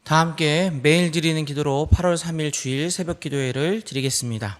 다 함께 매일 드리는 기도로 8월 3일 주일 새벽 기도회를 드리겠습니다.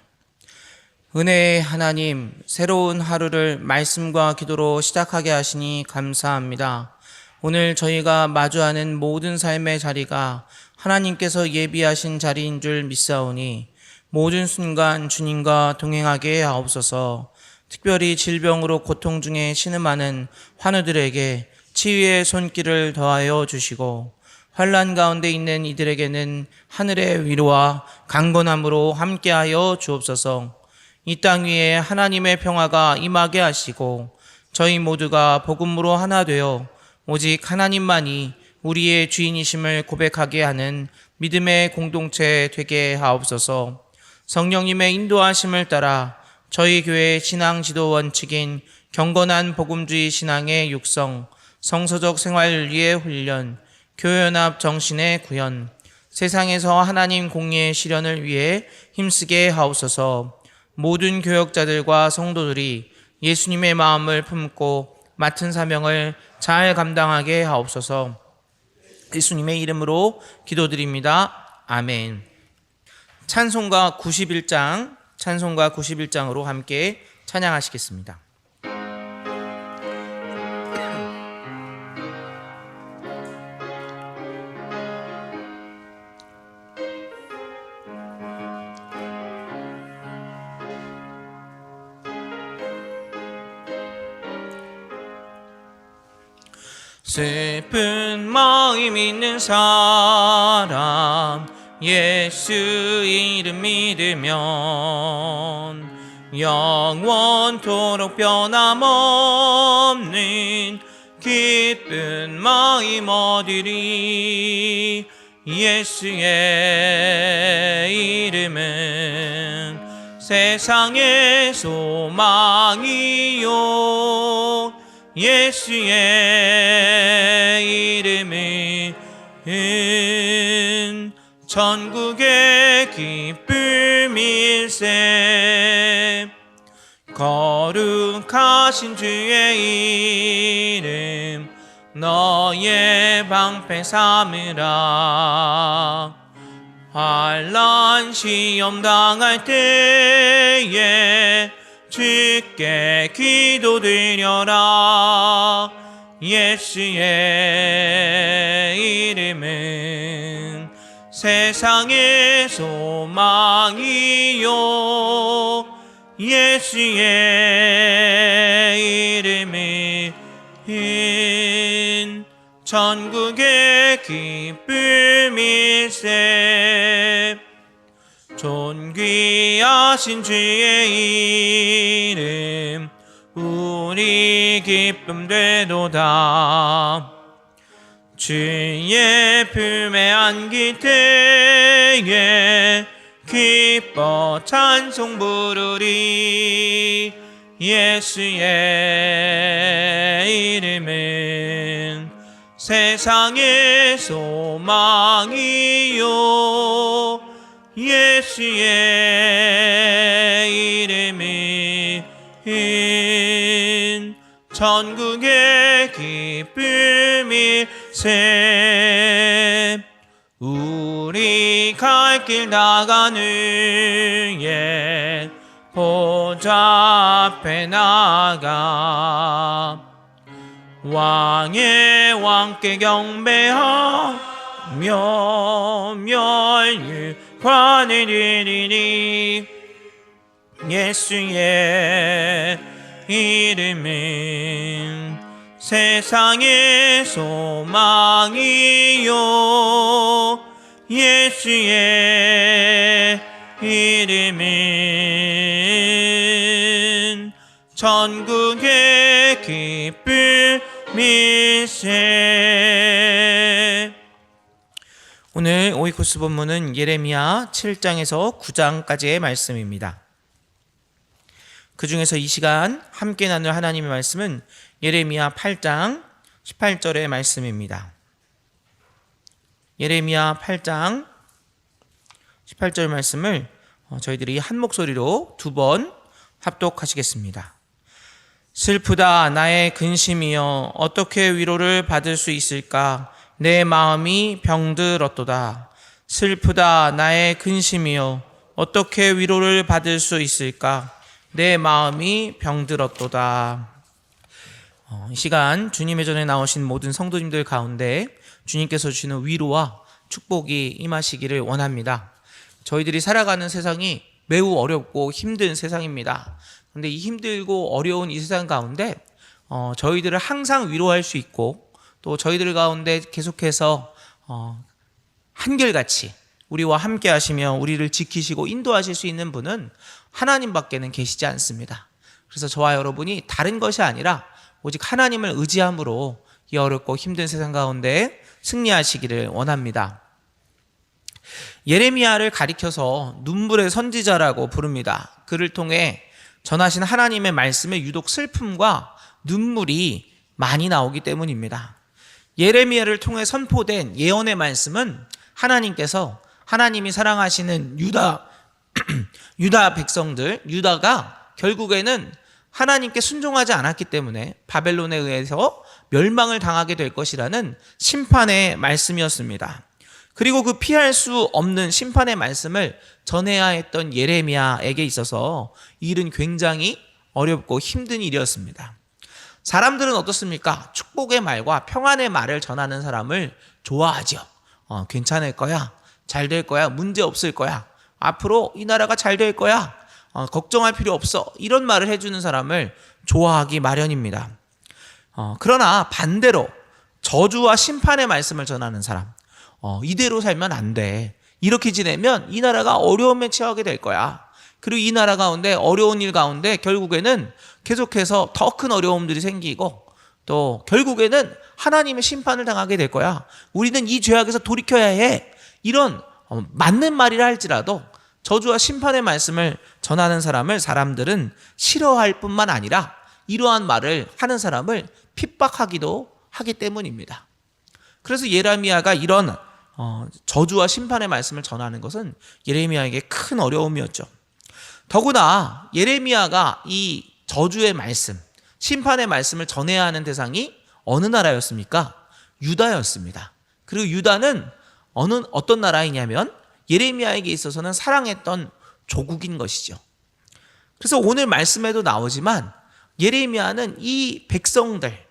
은혜의 하나님, 새로운 하루를 말씀과 기도로 시작하게 하시니 감사합니다. 오늘 저희가 마주하는 모든 삶의 자리가 하나님께서 예비하신 자리인 줄 믿사오니 모든 순간 주님과 동행하게 하옵소서. 특별히 질병으로 고통 중에 신음하는 환우들에게 치유의 손길을 더하여 주시고, 환난 가운데 있는 이들에게는 하늘의 위로와 강건함으로 함께하여 주옵소서. 이 땅 위에 하나님의 평화가 임하게 하시고, 저희 모두가 복음으로 하나 되어 오직 하나님만이 우리의 주인이심을 고백하게 하는 믿음의 공동체 되게 하옵소서. 성령님의 인도하심을 따라 저희 교회의 신앙 지도 원칙인 경건한 복음주의 신앙의 육성, 성서적 생활윤리의 훈련, 교회연합 정신의 구현, 세상에서 하나님 공의의 실현을 위해 힘쓰게 하옵소서. 모든 교역자들과 성도들이 예수님의 마음을 품고 맡은 사명을 잘 감당하게 하옵소서. 예수님의 이름으로 기도드립니다. 아멘. 찬송가 91장으로 함께 찬양하시겠습니다. 슬픈 마음 있는 사람 예수 이름 믿으면 영원토록 변함없는 기쁜 마음 얻으리. 예수의 이름은 세상의 소망이요, 예수의 이름은 천국의 기쁨일세. 거룩하신 주의 이름 너의 방패 삼으라. 환난 시험 당할 때에 주께 기도드려라. 예수의 이름은 세상의 소망이요, 예수의 이름은 천국의 기쁨일세. 존귀하신 주의 이름 우리 기쁨 되도다. 주의 품에 안길 때에 기뻐 찬송 부르리. 예수의 이름은 세상의 소망이요, 예수의 이름은 천국의 기쁨일세. 우리 갈 길 나가는 옛 보좌 앞에 나가 왕의 왕께 경배하며 멸류관을 드리니. 예수의 이름은 세상의 소망이요, 예수의 이름은 천국의 기쁨일세. 오늘 오이코스 본문은 예레미야 7장에서 9장까지의 말씀입니다. 그 중에서 이 시간 함께 나눌 하나님의 말씀은 예레미야 8장 18절의 말씀입니다. 예레미야 8장 18절 말씀을 저희들이 한 목소리로 두 번 합독하시겠습니다. 슬프다 나의 근심이여 어떻게 위로를 받을 수 있을까? 내 마음이 병들었도다. 슬프다 나의 근심이여 어떻게 위로를 받을 수 있을까? 내 마음이 병들었도다. 이 시간 주님의 전에 나오신 모든 성도님들 가운데 주님께서 주시는 위로와 축복이 임하시기를 원합니다. 저희들이 살아가는 세상이 매우 어렵고 힘든 세상입니다. 그런데 이 힘들고 어려운 이 세상 가운데 저희들을 항상 위로할 수 있고 또 저희들 가운데 계속해서 한결같이 우리와 함께 하시며 우리를 지키시고 인도하실 수 있는 분은 하나님밖에는 계시지 않습니다. 그래서 저와 여러분이 다른 것이 아니라 오직 하나님을 의지함으로 이 어렵고 힘든 세상 가운데 승리하시기를 원합니다. 예레미야를 가리켜서 눈물의 선지자라고 부릅니다. 그를 통해 전하신 하나님의 말씀에 유독 슬픔과 눈물이 많이 나오기 때문입니다. 예레미야를 통해 선포된 예언의 말씀은 하나님께서 하나님이 사랑하시는 유다 백성들, 유다가 결국에는 하나님께 순종하지 않았기 때문에 바벨론에 의해서 멸망을 당하게 될 것이라는 심판의 말씀이었습니다. 그리고 그 피할 수 없는 심판의 말씀을 전해야 했던 예레미야에게 있어서 이 일은 굉장히 어렵고 힘든 일이었습니다. 사람들은 어떻습니까? 축복의 말과 평안의 말을 전하는 사람을 좋아하죠. 괜찮을 거야, 잘 될 거야, 문제 없을 거야, 앞으로 이 나라가 잘 될 거야, 걱정할 필요 없어, 이런 말을 해주는 사람을 좋아하기 마련입니다. 그러나 반대로 저주와 심판의 말씀을 전하는 사람, 이대로 살면 안 돼, 이렇게 지내면 이 나라가 어려움에 처하게 될 거야, 그리고 이 나라 가운데 어려운 일 가운데 결국에는 계속해서 더 큰 어려움들이 생기고 또 결국에는 하나님의 심판을 당하게 될 거야, 우리는 이 죄악에서 돌이켜야 해, 이런 맞는 말이라 할지라도 저주와 심판의 말씀을 전하는 사람들은 싫어할 뿐만 아니라 이러한 말을 하는 사람을 핍박하기도 하기 때문입니다. 그래서 예레미야가 이런 저주와 심판의 말씀을 전하는 것은 예레미야에게 큰 어려움이었죠. 더구나 예레미야가 이 저주의 말씀, 심판의 말씀을 전해야 하는 대상이 어느 나라였습니까? 유다였습니다. 그리고 유다는 어떤 나라이냐면 예레미야에게 있어서는 사랑했던 조국인 것이죠. 그래서 오늘 말씀에도 나오지만 예레미야는 이 백성들,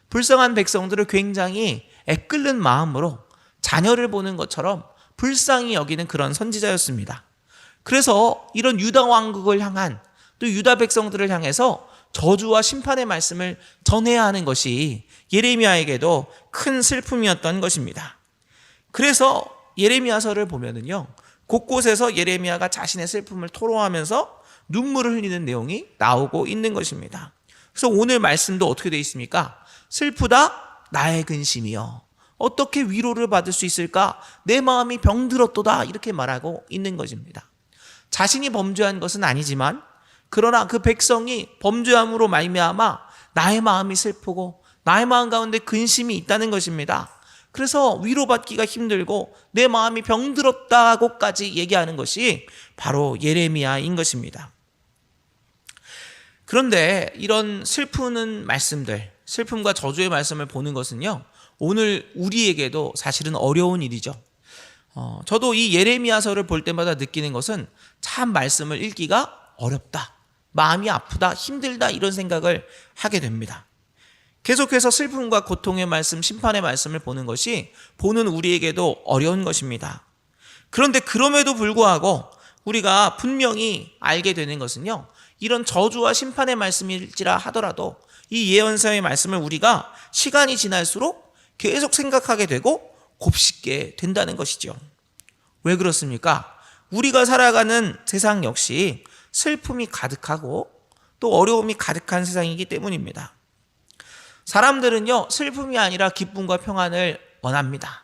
불쌍한 백성들을 굉장히 애끓는 마음으로 자녀를 보는 것처럼 불쌍히 여기는 그런 선지자였습니다. 그래서 이런 유다 왕국을 향한, 또 유다 백성들을 향해서 저주와 심판의 말씀을 전해야 하는 것이 예레미야에게도 큰 슬픔이었던 것입니다. 그래서 예레미야서를 보면은요, 곳곳에서 예레미야가 자신의 슬픔을 토로하면서 눈물을 흘리는 내용이 나오고 있는 것입니다. 그래서 오늘 말씀도 어떻게 되어 있습니까? 슬프다 나의 근심이여 어떻게 위로를 받을 수 있을까? 내 마음이 병들었도다, 이렇게 말하고 있는 것입니다. 자신이 범죄한 것은 아니지만 그러나 그 백성이 범죄함으로 말미암아 나의 마음이 슬프고 나의 마음 가운데 근심이 있다는 것입니다. 그래서 위로받기가 힘들고 내 마음이 병들었다고까지 얘기하는 것이 바로 예레미야인 것입니다. 그런데 이런 슬프는 말씀들, 슬픔과 저주의 말씀을 보는 것은요, 오늘 우리에게도 사실은 어려운 일이죠. 저도 이 예레미야서를 볼 때마다 느끼는 것은 참 말씀을 읽기가 어렵다, 마음이 아프다, 힘들다, 이런 생각을 하게 됩니다. 계속해서 슬픔과 고통의 말씀, 심판의 말씀을 보는 것이 보는 우리에게도 어려운 것입니다. 그런데 그럼에도 불구하고 우리가 분명히 알게 되는 것은요, 이런 저주와 심판의 말씀일지라 하더라도 이 예언서의 말씀을 우리가 시간이 지날수록 계속 생각하게 되고 곱씹게 된다는 것이죠. 왜 그렇습니까? 우리가 살아가는 세상 역시 슬픔이 가득하고 또 어려움이 가득한 세상이기 때문입니다. 사람들은요, 슬픔이 아니라 기쁨과 평안을 원합니다.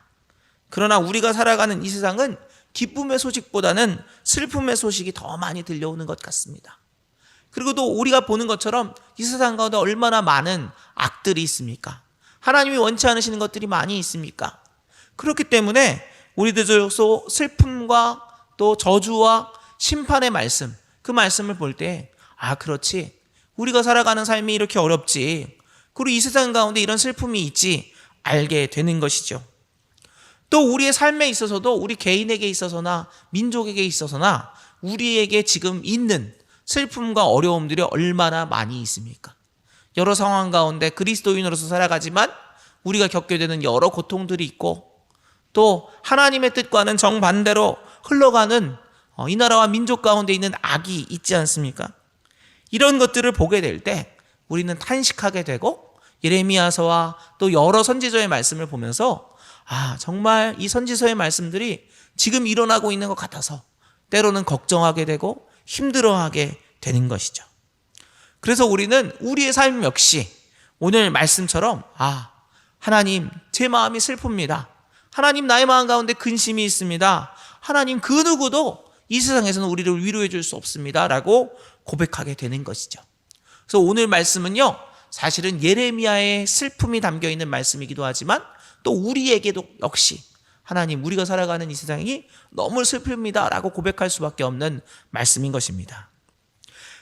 그러나 우리가 살아가는 이 세상은 기쁨의 소식보다는 슬픔의 소식이 더 많이 들려오는 것 같습니다. 그리고 또 우리가 보는 것처럼 이 세상 가운데 얼마나 많은 악들이 있습니까? 하나님이 원치 않으시는 것들이 많이 있습니까? 그렇기 때문에 우리들도 슬픔과 또 저주와 심판의 말씀, 그 말씀을 볼 때 그렇지, 우리가 살아가는 삶이 이렇게 어렵지, 그리고 이 세상 가운데 이런 슬픔이 있지 알게 되는 것이죠. 또 우리의 삶에 있어서도 우리 개인에게 있어서나 민족에게 있어서나 우리에게 지금 있는 슬픔과 어려움들이 얼마나 많이 있습니까? 여러 상황 가운데 그리스도인으로서 살아가지만 우리가 겪게 되는 여러 고통들이 있고 또 하나님의 뜻과는 정반대로 흘러가는 이 나라와 민족 가운데 있는 악이 있지 않습니까? 이런 것들을 보게 될 때 우리는 탄식하게 되고 예레미야서와 또 여러 선지서의 말씀을 보면서 정말 이 선지서의 말씀들이 지금 일어나고 있는 것 같아서 때로는 걱정하게 되고 힘들어하게 되는 것이죠. 그래서 우리는 우리의 삶 역시 오늘 말씀처럼 하나님 제 마음이 슬픕니다. 하나님 나의 마음 가운데 근심이 있습니다. 하나님 그 누구도 이 세상에서는 우리를 위로해 줄 수 없습니다 라고 고백하게 되는 것이죠. 그래서 오늘 말씀은요 사실은 예레미야의 슬픔이 담겨있는 말씀이기도 하지만 또 우리에게도 역시 하나님 우리가 살아가는 이 세상이 너무 슬픕니다 라고 고백할 수밖에 없는 말씀인 것입니다.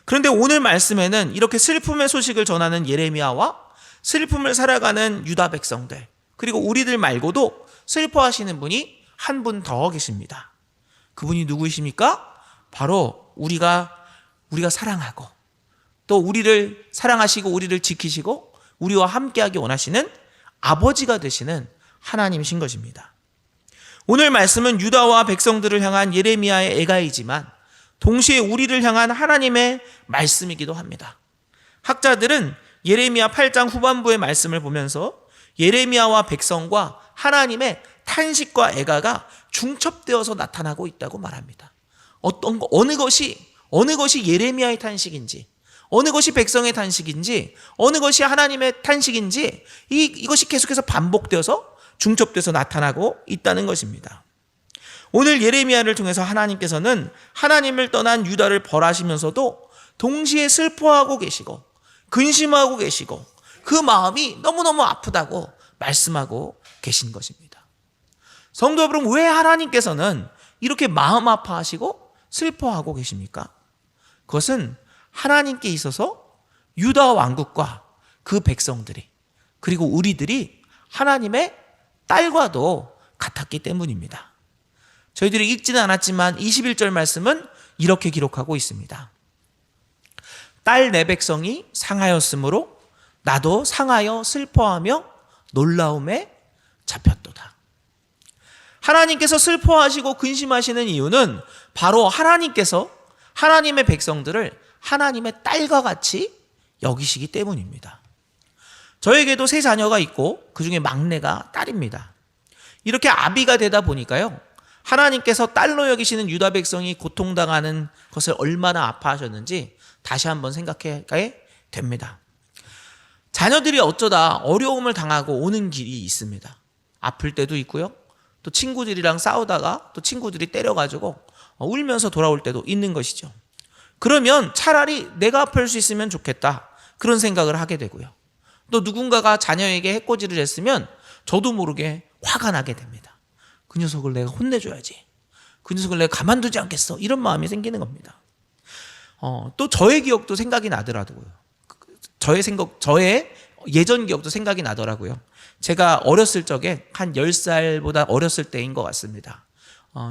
그런데 오늘 말씀에는 이렇게 슬픔의 소식을 전하는 예레미야와 슬픔을 살아가는 유다 백성들 그리고 우리들 말고도 슬퍼하시는 분이 한 분 더 계십니다. 그분이 누구이십니까? 바로 우리가 사랑하고 또 우리를 사랑하시고 우리를 지키시고 우리와 함께하기 원하시는 아버지가 되시는 하나님이신 것입니다. 오늘 말씀은 유다와 백성들을 향한 예레미야의 애가이지만 동시에 우리를 향한 하나님의 말씀이기도 합니다. 학자들은 예레미야 8장 후반부의 말씀을 보면서 예레미야와 백성과 하나님의 탄식과 애가가 중첩되어서 나타나고 있다고 말합니다. 어느 것이 예레미야의 탄식인지, 어느 것이 백성의 탄식인지, 어느 것이 하나님의 탄식인지 이것이 계속해서 반복되어서 중첩돼서 나타나고 있다는 것입니다. 오늘 예레미야를 통해서 하나님께서는 하나님을 떠난 유다를 벌하시면서도 동시에 슬퍼하고 계시고 근심하고 계시고 그 마음이 너무너무 아프다고 말씀하고 계신 것입니다. 성도 여러분, 왜 하나님께서는 이렇게 마음 아파하시고 슬퍼하고 계십니까? 그것은 하나님께 있어서 유다 왕국과 그 백성들이 그리고 우리들이 하나님의 딸과도 같았기 때문입니다. 저희들이 읽지는 않았지만 21절 말씀은 이렇게 기록하고 있습니다. 딸 내 백성이 상하였으므로 나도 상하여 슬퍼하며 놀라움에 잡혔도다. 하나님께서 슬퍼하시고 근심하시는 이유는 바로 하나님께서 하나님의 백성들을 하나님의 딸과 같이 여기시기 때문입니다. 저에게도 세 자녀가 있고 그중에 막내가 딸입니다. 이렇게 아비가 되다 보니까요, 하나님께서 딸로 여기시는 유다 백성이 고통당하는 것을 얼마나 아파하셨는지 다시 한번 생각하게 됩니다. 자녀들이 어쩌다 어려움을 당하고 오는 길이 있습니다. 아플 때도 있고요, 또 친구들이랑 싸우다가 또 친구들이 때려가지고 울면서 돌아올 때도 있는 것이죠. 그러면 차라리 내가 아플 수 있으면 좋겠다, 그런 생각을 하게 되고요, 또 누군가가 자녀에게 해코지를 했으면 저도 모르게 화가 나게 됩니다. 그 녀석을 내가 혼내줘야지, 그 녀석을 내가 가만두지 않겠어, 이런 마음이 생기는 겁니다. 또 저의 기억도 생각이 나더라고요. 저의 예전 기억도 생각이 나더라고요. 제가 어렸을 적에 한 10살보다 어렸을 때인 것 같습니다.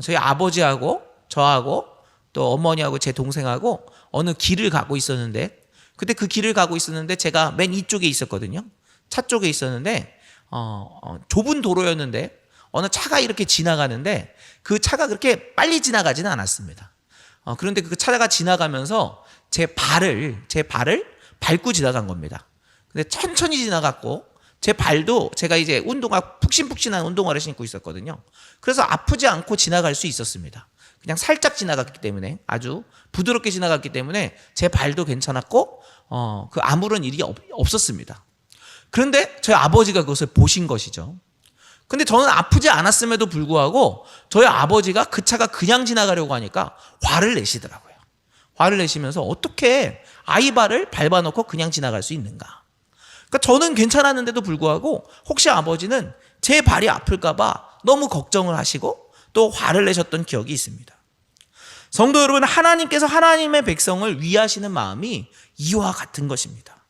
저희 아버지하고 저하고 또 어머니하고 제 동생하고 어느 길을 가고 있었는데, 그때 그 길을 가고 있었는데 제가 맨 이쪽에 있었거든요. 차 쪽에 있었는데 좁은 도로였는데 어느 차가 이렇게 지나가는데 그 차가 그렇게 빨리 지나가지는 않았습니다. 그런데 그 차가 지나가면서 제 발을 밟고 지나간 겁니다. 근데 천천히 지나갔고 제 발도 제가 이제 푹신푹신한 운동화를 신고 있었거든요. 그래서 아프지 않고 지나갈 수 있었습니다. 그냥 살짝 지나갔기 때문에, 아주 부드럽게 지나갔기 때문에 제 발도 괜찮았고 그 아무런 일이 없었습니다. 그런데 저희 아버지가 그것을 보신 것이죠. 근데 저는 아프지 않았음에도 불구하고 저희 아버지가 그 차가 그냥 지나가려고 하니까 화를 내시더라고요. 화를 내시면서 어떻게 아이 발을 밟아놓고 그냥 지나갈 수 있는가. 그러니까 저는 괜찮았는데도 불구하고 혹시 아버지는 제 발이 아플까봐 너무 걱정을 하시고 또 화를 내셨던 기억이 있습니다. 성도 여러분, 하나님께서 하나님의 백성을 위하시는 마음이 이와 같은 것입니다.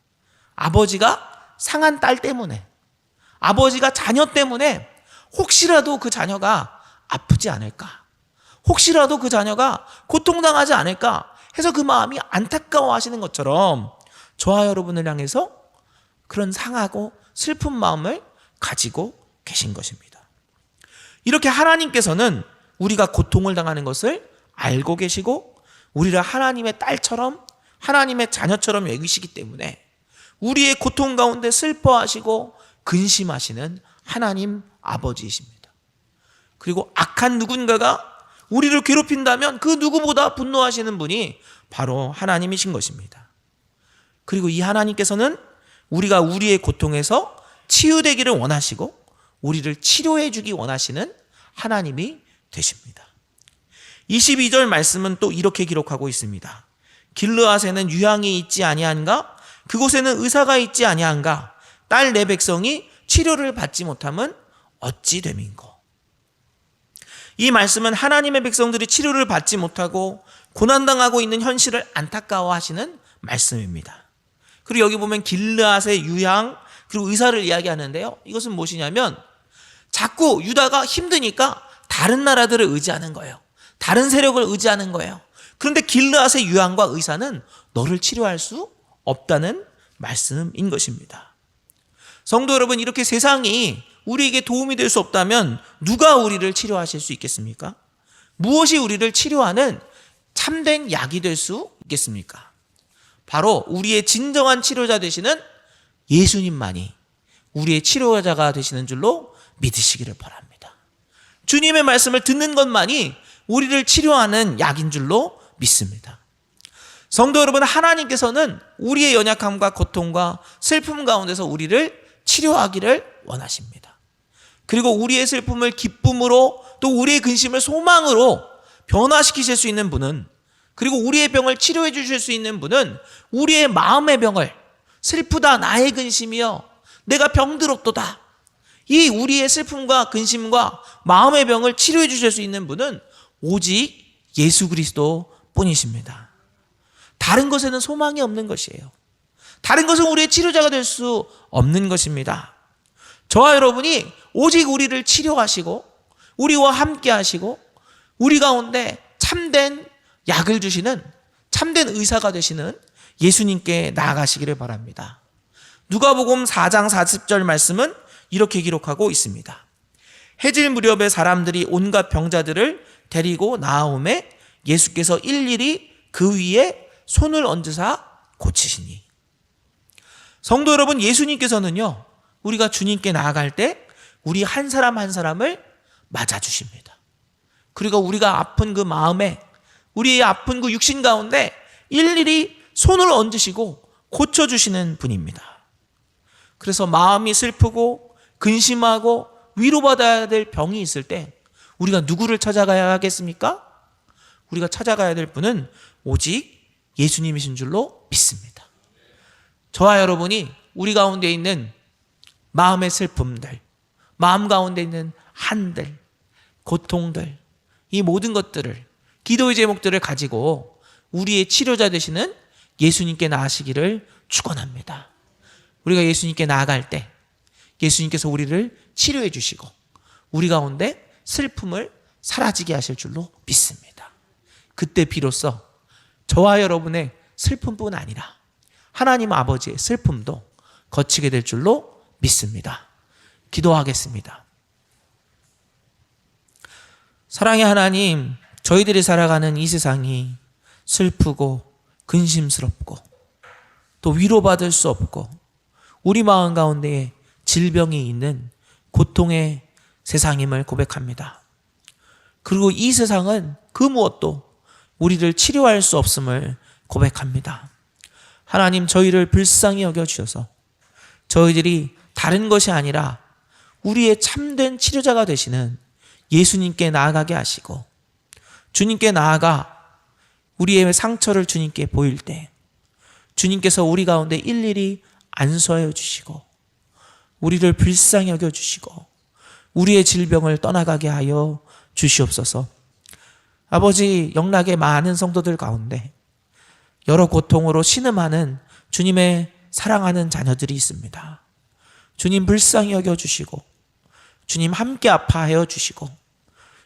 아버지가 상한 딸 때문에, 아버지가 자녀 때문에 혹시라도 그 자녀가 아프지 않을까? 혹시라도 그 자녀가 고통당하지 않을까? 해서 그 마음이 안타까워하시는 것처럼 저와 여러분을 향해서 그런 상하고 슬픈 마음을 가지고 계신 것입니다. 이렇게 하나님께서는 우리가 고통을 당하는 것을 알고 계시고 우리를 하나님의 딸처럼 하나님의 자녀처럼 여기시기 때문에 우리의 고통 가운데 슬퍼하시고 근심하시는 하나님 아버지이십니다. 그리고 악한 누군가가 우리를 괴롭힌다면 그 누구보다 분노하시는 분이 바로 하나님이신 것입니다. 그리고 이 하나님께서는 우리가 우리의 고통에서 치유되기를 원하시고 우리를 치료해 주기 원하시는 하나님이 되십니다. 22절 말씀은 또 이렇게 기록하고 있습니다. 길르앗에는 유향이 있지 아니한가? 그곳에는 의사가 있지 아니한가? 딸 내 백성이 치료를 받지 못함은 어찌 됨인고? 이 말씀은 하나님의 백성들이 치료를 받지 못하고 고난당하고 있는 현실을 안타까워하시는 말씀입니다. 그리고 여기 보면 길르앗의 유향 그리고 의사를 이야기하는데요. 이것은 무엇이냐면 자꾸 유다가 힘드니까 다른 나라들을 의지하는 거예요. 다른 세력을 의지하는 거예요. 그런데 길르앗의 유향과 의사는 너를 치료할 수 없다는 말씀인 것입니다. 성도 여러분, 이렇게 세상이 우리에게 도움이 될 수 없다면 누가 우리를 치료하실 수 있겠습니까? 무엇이 우리를 치료하는 참된 약이 될 수 있겠습니까? 바로 우리의 진정한 치료자 되시는 예수님만이 우리의 치료자가 되시는 줄로 믿으시기를 바랍니다. 주님의 말씀을 듣는 것만이 우리를 치료하는 약인 줄로 믿습니다. 성도 여러분, 하나님께서는 우리의 연약함과 고통과 슬픔 가운데서 우리를 치료하기를 원하십니다. 그리고 우리의 슬픔을 기쁨으로 또 우리의 근심을 소망으로 변화시키실 수 있는 분은, 그리고 우리의 병을 치료해 주실 수 있는 분은 우리의 마음의 병을, 슬프다 나의 근심이여 내가 병들었도다, 이 우리의 슬픔과 근심과 마음의 병을 치료해 주실 수 있는 분은 오직 예수 그리스도 뿐이십니다. 다른 것에는 소망이 없는 것이에요. 다른 것은 우리의 치료자가 될 수 없는 것입니다. 저와 여러분이 오직 우리를 치료하시고 우리와 함께 하시고 우리 가운데 참된 약을 주시는 참된 의사가 되시는 예수님께 나아가시기를 바랍니다. 누가복음 4장 40절 말씀은 이렇게 기록하고 있습니다. 해질 무렵에 사람들이 온갖 병자들을 데리고 나아오매 예수께서 일일이 그 위에 손을 얹으사 고치시니. 성도 여러분, 예수님께서는요, 우리가 주님께 나아갈 때 우리 한 사람 한 사람을 맞아주십니다. 그리고 우리가 아픈 그 마음에, 우리의 아픈 그 육신 가운데 일일이 손을 얹으시고 고쳐주시는 분입니다. 그래서 마음이 슬프고 근심하고 위로받아야 될 병이 있을 때 우리가 누구를 찾아가야 하겠습니까? 우리가 찾아가야 될 분은 오직 예수님이신 줄로 믿습니다. 저와 여러분이 우리 가운데 있는 마음의 슬픔들, 마음 가운데 있는 한들, 고통들, 이 모든 것들을, 기도의 제목들을 가지고 우리의 치료자 되시는 예수님께 나아가시기를 축원합니다. 우리가 예수님께 나아갈 때 예수님께서 우리를 치료해 주시고 우리 가운데 슬픔을 사라지게 하실 줄로 믿습니다. 그때 비로소 저와 여러분의 슬픔뿐 아니라 하나님 아버지의 슬픔도 거치게 될 줄로 믿습니다. 기도하겠습니다. 사랑의 하나님, 저희들이 살아가는 이 세상이 슬프고 근심스럽고 또 위로받을 수 없고 우리 마음 가운데에 질병이 있는 고통의 세상임을 고백합니다. 그리고 이 세상은 그 무엇도 우리를 치료할 수 없음을 고백합니다. 하나님, 저희를 불쌍히 여겨주셔서 저희들이 다른 것이 아니라 우리의 참된 치료자가 되시는 예수님께 나아가게 하시고 주님께 나아가 우리의 상처를 주님께 보일 때 주님께서 우리 가운데 일일이 안수하여 주시고 우리를 불쌍히 여겨주시고 우리의 질병을 떠나가게 하여 주시옵소서. 아버지, 영락의 많은 성도들 가운데 여러 고통으로 신음하는 주님의 사랑하는 자녀들이 있습니다. 주님 불쌍히 여겨주시고 주님 함께 아파하여 주시고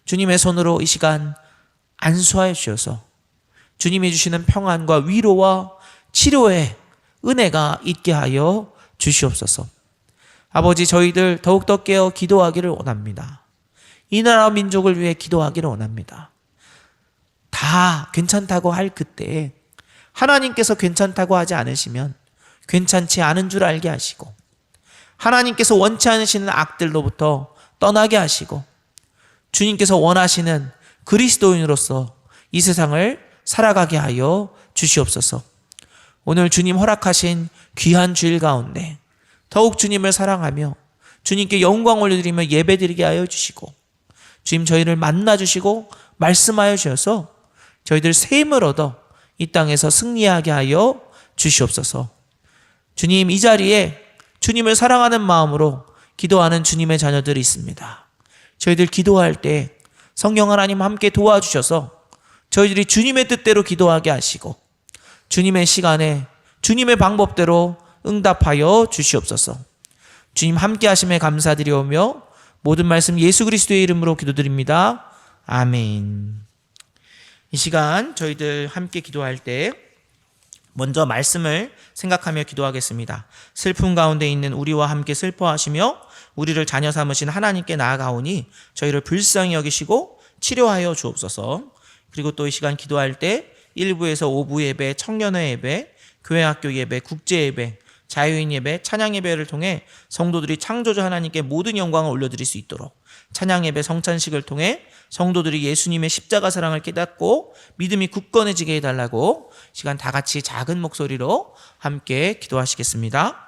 주님의 손으로 이 시간 안수하여 주셔서 주님이 주시는 평안과 위로와 치료의 은혜가 있게 하여 주시옵소서. 아버지, 저희들 더욱더 깨어 기도하기를 원합니다. 이 나라 민족을 위해 기도하기를 원합니다. 다 괜찮다고 할 그때에 하나님께서 괜찮다고 하지 않으시면 괜찮지 않은 줄 알게 하시고, 하나님께서 원치 않으시는 악들로부터 떠나게 하시고, 주님께서 원하시는 그리스도인으로서 이 세상을 살아가게 하여 주시옵소서. 오늘 주님 허락하신 귀한 주일 가운데 더욱 주님을 사랑하며 주님께 영광 올려드리며 예배드리게 하여 주시고, 주님 저희를 만나주시고 말씀하여 주셔서 저희들 새 힘을 얻어 이 땅에서 승리하게 하여 주시옵소서. 주님, 이 자리에 주님을 사랑하는 마음으로 기도하는 주님의 자녀들이 있습니다. 저희들 기도할 때 성령 하나님 함께 도와주셔서 저희들이 주님의 뜻대로 기도하게 하시고 주님의 시간에 주님의 방법대로 응답하여 주시옵소서. 주님 함께 하심에 감사드리오며 모든 말씀 예수 그리스도의 이름으로 기도드립니다. 아멘. 이 시간 저희들 함께 기도할 때 먼저 말씀을 생각하며 기도하겠습니다. 슬픔 가운데 있는 우리와 함께 슬퍼하시며 우리를 자녀 삼으신 하나님께 나아가오니 저희를 불쌍히 여기시고 치료하여 주옵소서. 그리고 또 이 시간 기도할 때 1부에서 5부 예배, 청년회 예배, 교회학교 예배, 국제 예배, 자유인 예배, 찬양 예배를 통해 성도들이 창조주 하나님께 모든 영광을 올려드릴 수 있도록 찬양 예배, 성찬식을 통해 성도들이 예수님의 십자가 사랑을 깨닫고 믿음이 굳건해지게 해달라고 시간 다 같이 작은 목소리로 함께 기도하시겠습니다.